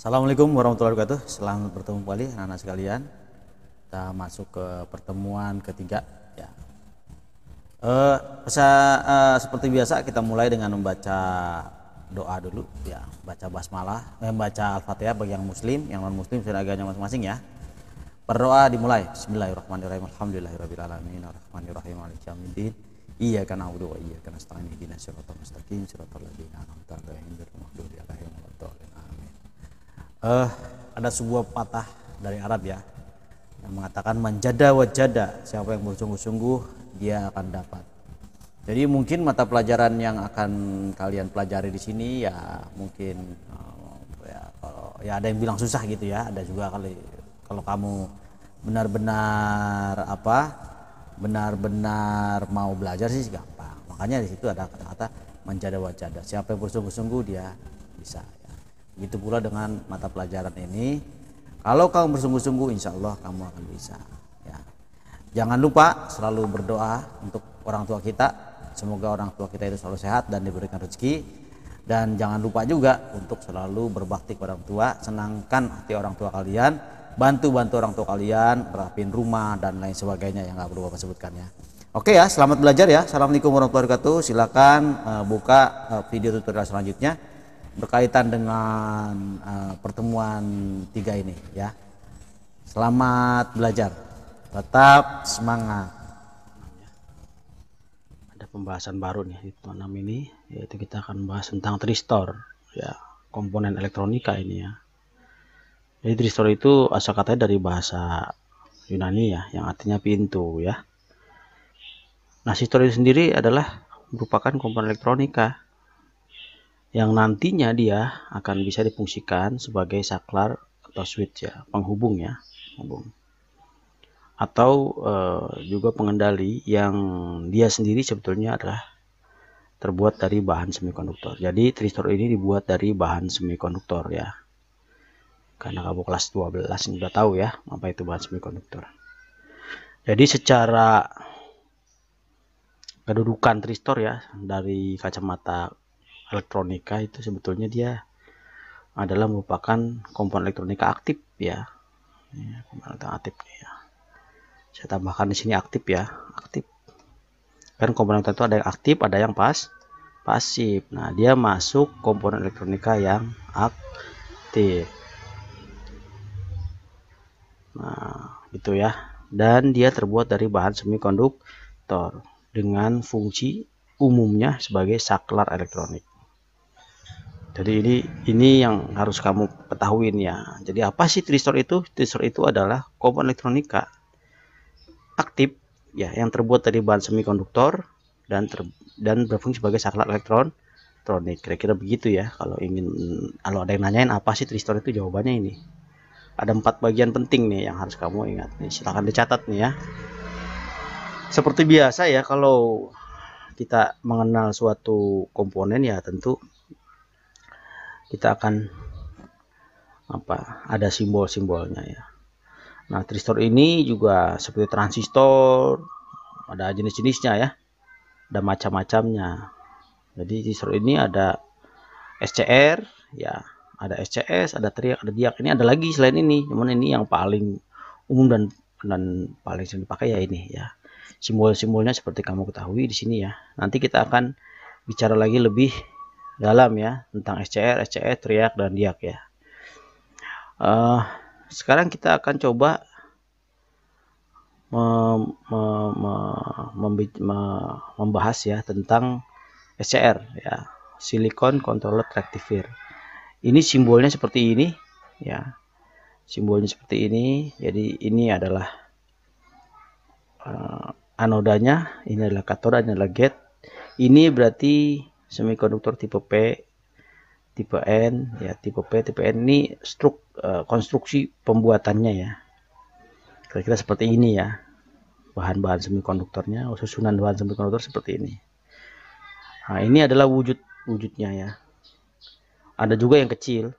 Assalamualaikum warahmatullahi wabarakatuh. Selamat bertemu kembali anak-anak sekalian. Kita masuk ke pertemuan ketiga ya. Seperti biasa kita mulai dengan membaca doa dulu ya, baca basmalah, membaca Al-Fatihah bagi yang muslim, yang non muslim sudah agamanya masing-masing ya. Berdoa dimulai. Bismillahirrahmanirrahim. Alhamdulillahirabbil alamin arrahmanirrahim maliki yaumiddin. Iyyaka na'budu wa iyyaka nasta'in ihdinas siratal mustaqim siratal ladzina an'amta 'alaihim ghairil maghdubi 'alaihim waladdallin. Amin. Ada sebuah patah dari Arab ya yang mengatakan manjada wajada, siapa yang bersungguh-sungguh dia akan dapat. Jadi mungkin mata pelajaran yang akan kalian pelajari di sini ya mungkin ya ada yang bilang susah gitu ya, ada juga kali kalau kamu benar-benar mau belajar sih gampang. Makanya di situ ada kata-kata manjada wajada, siapa yang bersungguh-sungguh dia bisa. Begitu pula dengan mata pelajaran ini, kalau kamu bersungguh-sungguh insya Allah kamu akan bisa ya. Jangan lupa selalu berdoa untuk orang tua kita, semoga orang tua kita itu selalu sehat dan diberikan rezeki. Dan jangan lupa juga untuk selalu berbakti kepada orang tua, senangkan hati orang tua kalian, bantu orang tua kalian, rapin rumah dan lain sebagainya yang gak perlu Bapak sebutkan ya. Oke ya, selamat belajar ya. Assalamualaikum warahmatullahi wabarakatuh. Silakan buka video tutorial selanjutnya berkaitan dengan pertemuan 3 ini ya. Selamat belajar, tetap semangat. Ada pembahasan baru nih di teman 6 ini, yaitu kita akan membahas tentang tristor ya, komponen elektronika ini ya. Jadi tristor itu asal katanya dari bahasa Yunani ya, yang artinya pintu ya. Nah, tristor itu sendiri adalah merupakan komponen elektronika yang nantinya dia akan bisa difungsikan sebagai saklar atau switch ya, penghubung ya, atau juga pengendali yang dia sendiri sebetulnya adalah terbuat dari bahan semikonduktor. Jadi tristor ini dibuat dari bahan semikonduktor ya. Karena kamu kelas 12 sudah tahu ya apa itu bahan semikonduktor. Jadi secara kedudukan tristor ya dari kacamata elektronika itu sebetulnya dia adalah merupakan komponen elektronika aktif ya. Komponen aktif ya. Saya tambahkan di sini aktif ya, aktif. Kan komponen itu ada yang aktif, ada yang pasif. Nah, dia masuk komponen elektronika yang aktif. Nah, gitu ya. Dan dia terbuat dari bahan semikonduktor dengan fungsi umumnya sebagai saklar elektronik. Jadi ini yang harus kamu ketahui ya. Jadi apa sih tristor itu? Tristor itu adalah komponen elektronika aktif ya yang terbuat dari bahan semikonduktor dan berfungsi sebagai saklar elektronik. Kira-kira begitu ya. Kalau ada yang nanyain apa sih tristor itu, jawabannya ini. Ada 4 bagian penting nih yang harus kamu ingat nih. Silahkan dicatat nih ya. Seperti biasa ya, kalau kita mengenal suatu komponen ya tentu kita akan ada simbol-simbolnya ya. Nah, tristor ini juga seperti transistor, ada jenis-jenisnya ya, ada macam-macamnya. Jadi tristor ini ada SCR ya, ada SCS, ada triak, ada diak. Ini ada lagi selain ini, cuman ini yang paling umum dan paling sering dipakai ya ini ya. Simbol-simbolnya seperti kamu ketahui di sini ya. Nanti kita akan bicara lagi lebih dalam ya tentang SCR, SCS, triak dan diak ya. Sekarang kita akan coba membahas ya tentang SCR ya, Silicon Controller Rectifier. Ini simbolnya seperti ini ya, simbolnya seperti ini. Jadi ini adalah anodanya, ini adalah katoda, ini adalah gate. Ini berarti semikonduktor tipe P, tipe N ya, tipe P, tipe N. Ini konstruksi pembuatannya ya, kira-kira seperti ini ya. Bahan-bahan semikonduktornya, susunan bahan semikonduktor seperti ini. Nah, ini adalah wujudnya ya. Ada juga yang kecil,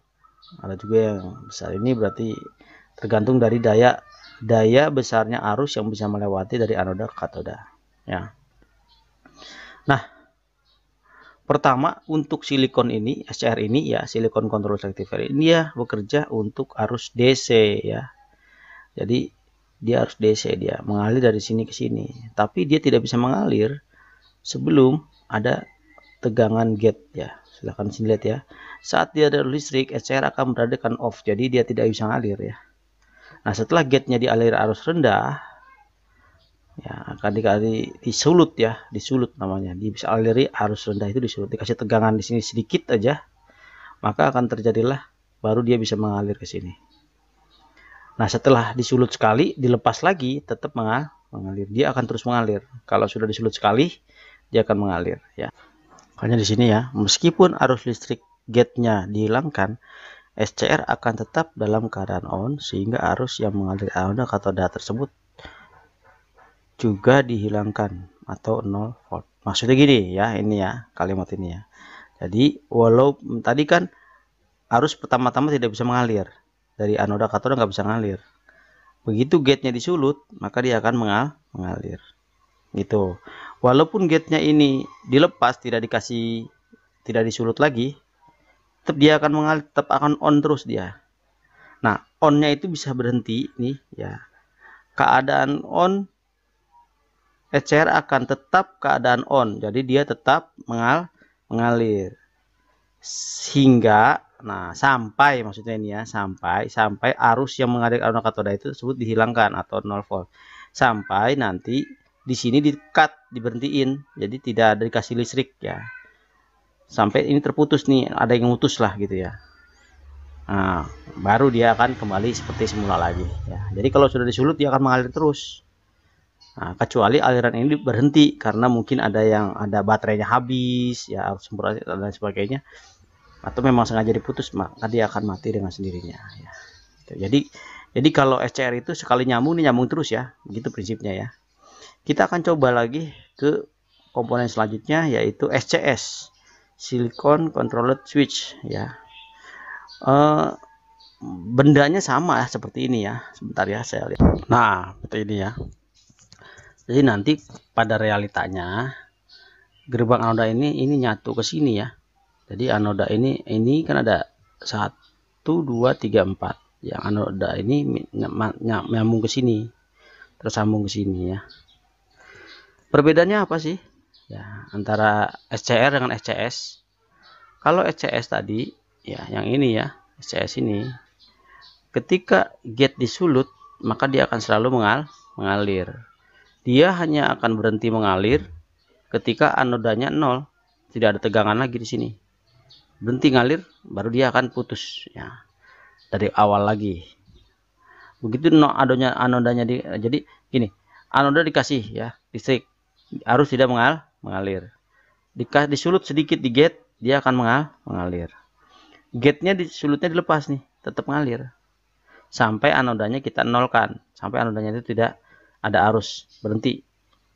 ada juga yang besar. Ini berarti tergantung dari daya besarnya arus yang bisa melewati dari anoda ke katoda ya. Nah, Pertama, untuk silikon ini, SCR ini ya, silikon control rectifier ini ya bekerja untuk arus DC ya. Jadi dia harus DC, dia mengalir dari sini ke sini. Tapi dia tidak bisa mengalir sebelum ada tegangan gate ya. Silahkan sini lihat ya. Saat dia ada listrik, SCR akan beradakan off. Jadi dia tidak bisa mengalir ya. Nah, setelah gate-nya dialir arus rendah, ya akan disulut ya, disulut namanya. Dia bisa aliri arus rendah itu disulut, dikasih tegangan di sini sedikit aja, maka akan terjadilah baru dia bisa mengalir ke sini. Nah, setelah disulut sekali, dilepas lagi, tetap mengalir. Dia akan terus mengalir. Kalau sudah disulut sekali, dia akan mengalir ya. Makanya di sini ya, meskipun arus listrik gate-nya dihilangkan, SCR akan tetap dalam keadaan on, sehingga arus yang mengalir anoda katoda tersebut juga dihilangkan atau 0 volt. Maksudnya gini ya, ini ya kalimat ini ya. Jadi walau tadi kan arus pertama-tama tidak bisa mengalir, dari anoda katoda nggak bisa mengalir. Begitu gate-nya disulut, maka dia akan mengalir. Gitu. Walaupun gate-nya ini dilepas, tidak disulut lagi, tetap dia akan mengalir, tetap akan on terus dia. Nah, on-nya itu bisa berhenti nih ya. Keadaan on, SCR akan tetap keadaan on. Jadi dia tetap mengalir. Sehingga sampai maksudnya ini ya, sampai arus yang mengalir anoda katoda itu tersebut dihilangkan atau 0 volt. Sampai nanti di sini di-cut, diberhentiin. Jadi tidak ada dikasih listrik ya. Sampai ini terputus nih, ada yang mutus lah gitu ya. Nah, baru dia akan kembali seperti semula lagi ya. Jadi kalau sudah disulut dia akan mengalir terus. Nah, kecuali aliran ini berhenti karena mungkin ada baterainya habis ya, arus sempurna dan sebagainya, atau memang sengaja diputus, maka dia akan mati dengan sendirinya ya. Jadi kalau SCR itu sekali nyambung nih nyambung terus ya, begitu prinsipnya ya. Kita akan coba lagi ke komponen selanjutnya, yaitu SCS, Silicon Controlled Switch ya. Bendanya sama seperti ini ya. Sebentar ya, saya lihat. Nah, seperti ini ya. Jadi nanti pada realitanya gerbang anoda ini nyatu ke sini ya. Jadi anoda ini kan ada 1 2 3 4. Yang anoda ini nyambung ke sini. Terus sambung ke sini ya. Perbedaannya apa sih? Ya, antara SCR dengan SCS. Kalau SCS tadi, ya yang ini ya, SCS ini, ketika gate disulut, maka dia akan selalu mengalir. Dia hanya akan berhenti mengalir ketika anodanya 0, tidak ada tegangan lagi di sini. Berhenti ngalir, baru dia akan putus ya. Dari awal lagi. Begitu anodanya jadi gini, anoda dikasih ya, listrik. Arus tidak mengalir. Disulut sedikit di gate, dia akan mengalir. Gate-nya disulutnya dilepas nih, tetap mengalir. Sampai anodanya kita nolkan, sampai anodanya itu tidak ada arus, berhenti.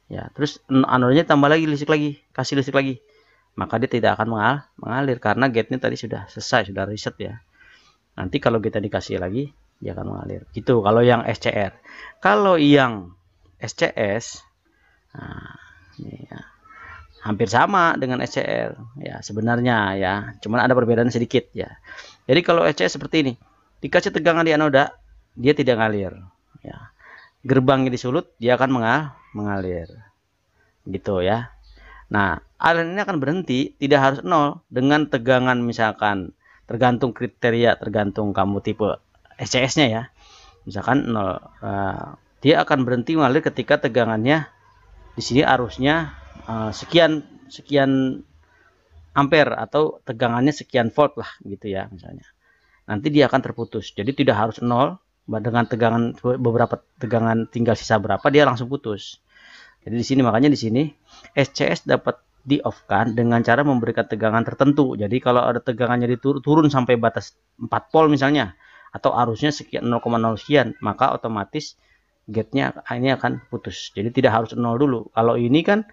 Ya, terus anodanya tambah lagi listrik lagi, kasih listrik lagi. Maka dia tidak akan mengalir karena gate-nya tadi sudah selesai, sudah reset ya. Nanti kalau kita dikasih lagi, dia akan mengalir. Gitu kalau yang SCR. Kalau yang SCS, ini ya, hampir sama dengan SCR ya sebenarnya ya, cuman ada perbedaan sedikit ya. Jadi kalau SCS seperti ini, dikasih tegangan di anoda, dia tidak ngalir ya. Gerbangnya disulut, dia akan mengalir gitu ya. Nah, aliran ini akan berhenti, tidak harus 0 dengan tegangan, misalkan tergantung kriteria, tergantung kamu tipe SCS-nya ya. Misalkan 0, dia akan berhenti mengalir ketika tegangannya di sini arusnya sekian ampere atau tegangannya sekian volt lah gitu ya misalnya. Nanti dia akan terputus. Jadi tidak harus 0, dengan tegangan beberapa tegangan tinggal sisa berapa dia langsung putus. Jadi di sini makanya di sini SCS dapat di off kan dengan cara memberikan tegangan tertentu. Jadi kalau ada tegangannya turun sampai batas 4 volt misalnya, atau arusnya sekian 0,0 sekian, maka otomatis gate-nya ini akan putus. Jadi tidak harus 0 dulu. Kalau ini kan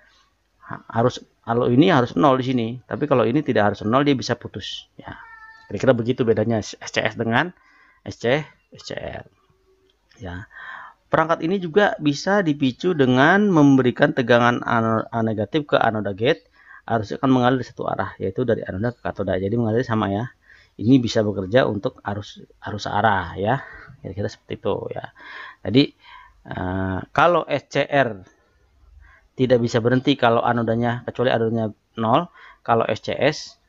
harus 0 di sini, tapi kalau ini tidak harus 0, dia bisa putus ya. Kira-kira begitu bedanya SCS dengan SCR ya. Perangkat ini juga bisa dipicu dengan memberikan tegangan negatif ke anoda gate arusnya akan mengalir di satu arah, yaitu dari anoda ke katoda. Jadi mengalir sama ya. Ini bisa bekerja untuk arus arah ya, kira-kira seperti itu ya. Jadi kalau SCR tidak bisa berhenti kalau anodanya, kecuali anodanya 0. Kalau SCS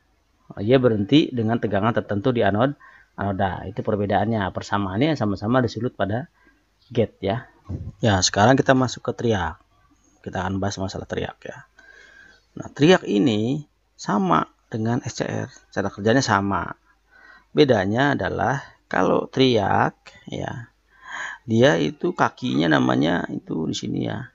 dia berhenti dengan tegangan tertentu di anoda. Itu perbedaannya. Persamaannya sama-sama disulut pada gate ya. Ya, sekarang kita masuk ke triak. Kita akan bahas masalah triak ya. Nah, triak ini sama dengan SCR, cara kerjanya sama. Bedanya adalah kalau triak ya, dia itu kakinya namanya itu di sini ya.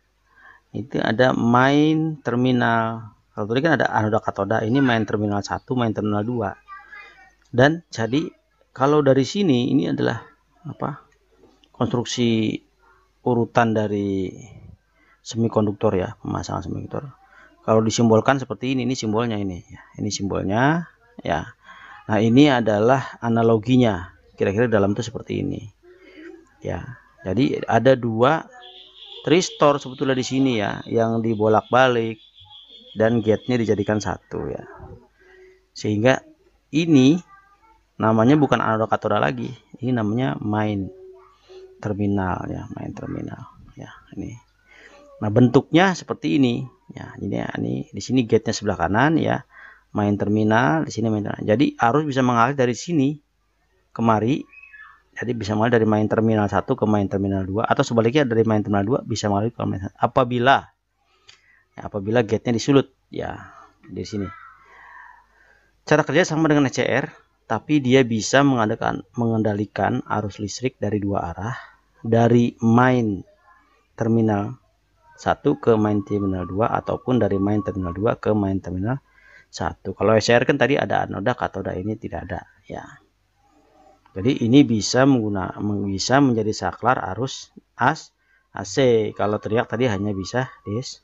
Itu ada main terminal. Kalau tadi kan ada anoda katoda, ini main terminal 1, main terminal 2. Dan jadi kalau dari sini ini adalah apa? Konstruksi urutan dari semikonduktor ya, pemasangan semikonduktor. Kalau disimbolkan seperti ini simbolnya ini ya. Ini simbolnya ya. Nah, ini adalah analoginya. Kira-kira dalam itu seperti ini. Ya. Jadi ada 2 tristor sebetulnya di sini ya, yang dibolak-balik dan gate-nya dijadikan 1 ya. Sehingga ini namanya bukan anoda katoda lagi. Ini namanya main terminal ya, main terminal ya, ini. Nah, bentuknya seperti ini ya. Ini di sini gate-nya sebelah kanan ya. Main terminal, di sini main terminal. Jadi arus bisa mengalir dari sini kemari. Jadi bisa mengalir dari main terminal 1 ke main terminal 2, atau sebaliknya dari main terminal 2 bisa mengalir ke main 1. Apabila gate-nya disulut ya, di sini. Cara kerja sama dengan SCR, tapi dia bisa mengendalikan arus listrik dari 2 arah, dari main terminal 1 ke main terminal 2, ataupun dari main terminal 2 ke main terminal 1. Kalau SCR kan tadi ada anoda katoda, ini tidak ada ya. Jadi ini bisa menjadi saklar arus AC. Kalau triak tadi hanya bisa DC.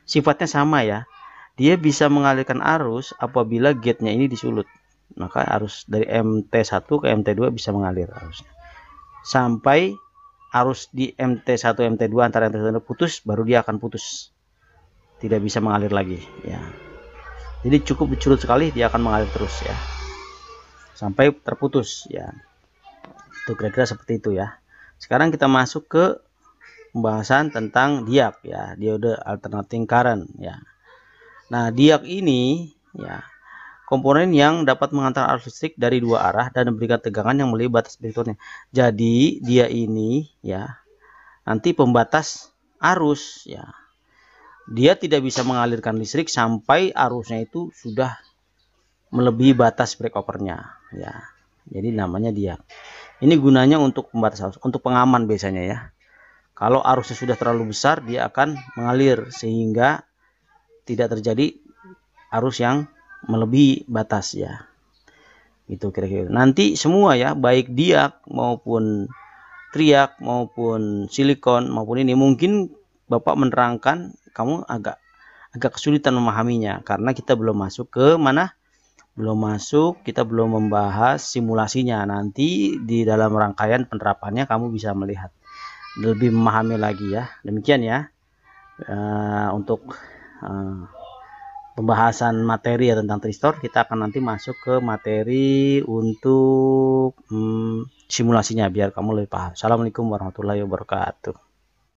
Sifatnya sama ya. Dia bisa mengalirkan arus apabila gate-nya ini disulut. Maka arus dari MT1 ke MT2 bisa mengalir arusnya. Sampai arus di MT1 MT2 antara MT1 putus, baru dia akan putus. Tidak bisa mengalir lagi ya. Jadi cukup diculut sekali dia akan mengalir terus ya, sampai terputus ya. Itu kira-kira seperti itu ya. Sekarang kita masuk ke pembahasan tentang diak ya, diode alternating current ya. Nah, diak ini ya komponen yang dapat mengantar arus listrik dari 2 arah dan memberikan tegangan yang melebihi batas berikutnya. Jadi dia ini ya nanti pembatas arus ya. Dia tidak bisa mengalirkan listrik sampai arusnya itu sudah melebihi batas breakovernya ya. Jadi namanya diak. Ini gunanya untuk pembatas arus, untuk pengaman biasanya ya. Kalau arusnya sudah terlalu besar, dia akan mengalir sehingga tidak terjadi arus yang melebihi batas ya. Itu kira-kira. Nanti semua ya, baik diak maupun triak maupun silikon maupun ini, mungkin Bapak menerangkan kamu agak kesulitan memahaminya karena kita belum masuk ke mana? Kita belum membahas simulasinya. Nanti di dalam rangkaian penerapannya kamu bisa melihat lebih memahami lagi ya. Demikian ya untuk pembahasan materi ya tentang tristor. Kita akan nanti masuk ke materi untuk simulasinya biar kamu lebih paham. Assalamualaikum warahmatullahi wabarakatuh.